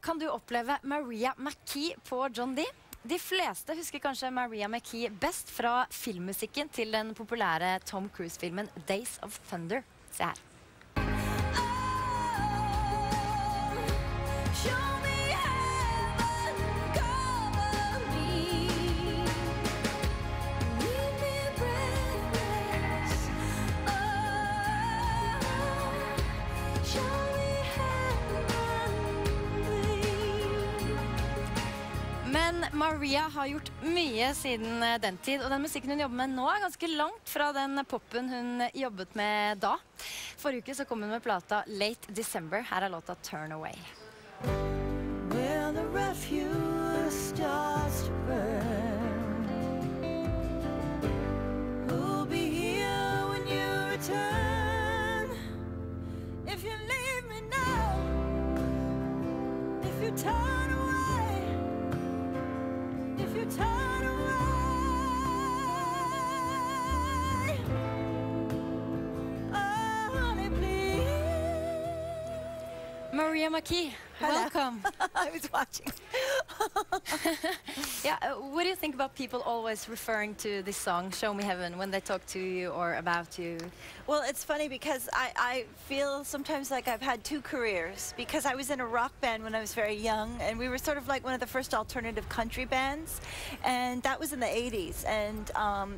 Kan du oppleve Maria McKee på John Dee? De fleste husker kanskje Maria McKee best fra filmmusikken til den populære Tom Cruise-filmen Days of Thunder. Se her. Men Maria har gjort mye siden den tid, og den musikken hun jobber med nå er ganske langt fra den poppen hun jobbet med da. Forrige uke så kom hun med plata Late December. Her er låta Turn Away. When the refuse starts to burn, who'll be here when you return? If you leave me now, if you turn away, turn away. Oh, honey, please. Maria McKee, welcome. I was watching. Yeah, what do you think about people always referring to this song, Show Me Heaven, when they talk to you or about you? Well, it's funny because I feel sometimes like I've had two careers, because I was in a rock band when I was very young, and we were sort of like one of the first alternative country bands, and that was in the 80s. And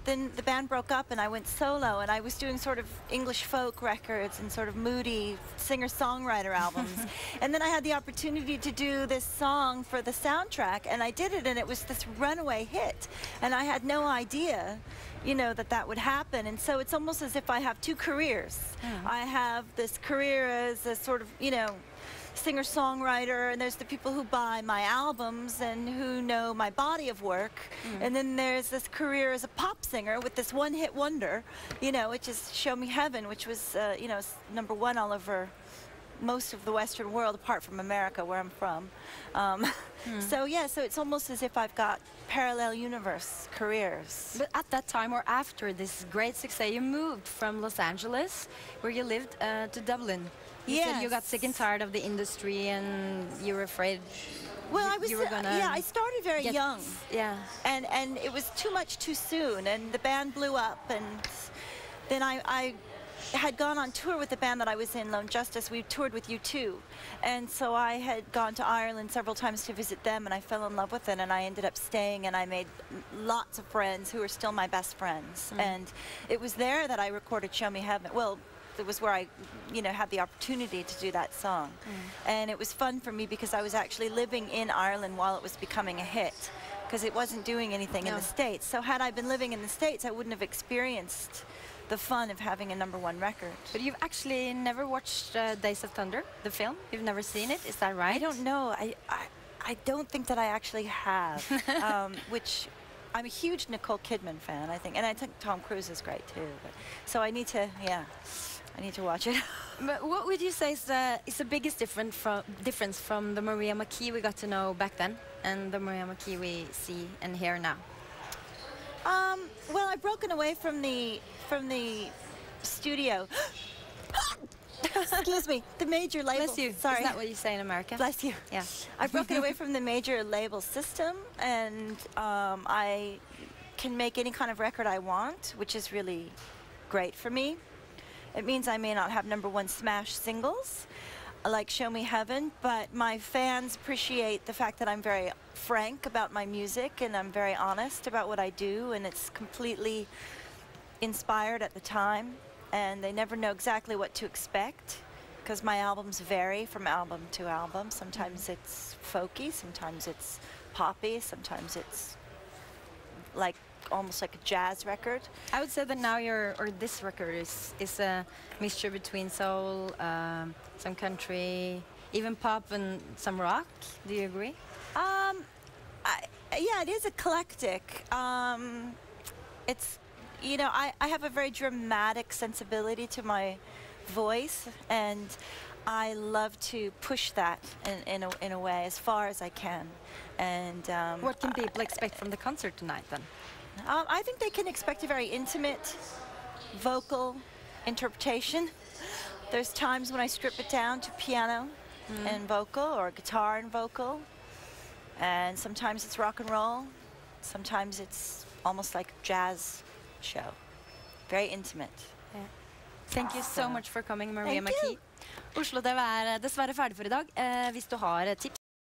then the band broke up and I went solo, and I was doing sort of English folk records and sort of moody singer-songwriter albums. And then I had the opportunity to do this song for the soundtrack, and I did it, and it was this runaway hit, and I had no idea, you know, that would happen. And so it's almost as if I have two careers. I have this career as a sort of, you know, singer-songwriter, and there's the people who buy my albums and who know my body of work, and then there's this career as a pop singer with this one-hit wonder, you know, which is Show Me Heaven, which was, you know, #1 all over most of the Western world, apart from America, where I'm from. So yeah, so it's almost as if I've got parallel universe careers. But at that time, or after this great success, you moved from Los Angeles, where you lived, to Dublin. You said you got sick and tired of the industry, and you were afraid. Well, I was, you were gonna yeah, I started very young. Yeah. And it was too much too soon, and the band blew up, and then I had gone on tour with the band that I was in, Lone Justice. We toured with U2, and so I had gone to Ireland several times to visit them, and I fell in love with it, and I ended up staying, and I made lots of friends who are still my best friends. And it was there that I recorded Show Me Heaven. Well, it was where I, you know, had the opportunity to do that song. And it was fun for me because I was actually living in Ireland while it was becoming a hit, because it wasn't doing anything in the States. So had I been living in the States, I wouldn't have experienced the fun of having a #1 record. But you've actually never watched Days of Thunder, the film? You've never seen it, is that right? I don't know. I don't think that I actually have, which I'm a huge Nicole Kidman fan, I think, and I think Tom Cruise is great too. But, so I need to, yeah, I need to watch it. But what would you say is the biggest difference from the Maria McKee we got to know back then and the Maria McKee we see and hear now? Well, I've broken away from the studio. Excuse me, the major label. Bless you. Sorry. Isn't that what you say in America? Bless you. Yeah. I've broken away from the major label system, and I can make any kind of record I want, which is really great for me. It means I may not have #1 smash singles like Show Me Heaven, but my fans appreciate the fact that I'm very frank about my music, and I'm very honest about what I do, and it's completely inspired at the time, and they never know exactly what to expect, because my albums vary from album to album. Sometimes it's folky, sometimes it's poppy, sometimes it's like almost like a jazz record. I would say that now this record is a mixture between soul, some country, even pop, and some rock. Do you agree? Yeah, it is eclectic. It's, you know, I have a very dramatic sensibility to my voice, and I love to push that in a way as far as I can. And what can people expect from the concert tonight then? I think they can expect a very intimate vocal interpretation. There's times when I strip it down to piano and vocal, or guitar and vocal. And sometimes it's rock and roll. Sometimes it's almost like a jazz show. Very intimate. Yeah. Thank you so much for coming, Maria Thank you. McKee. Oslo TV dessverre ferdig for i dag. Hvis du har tips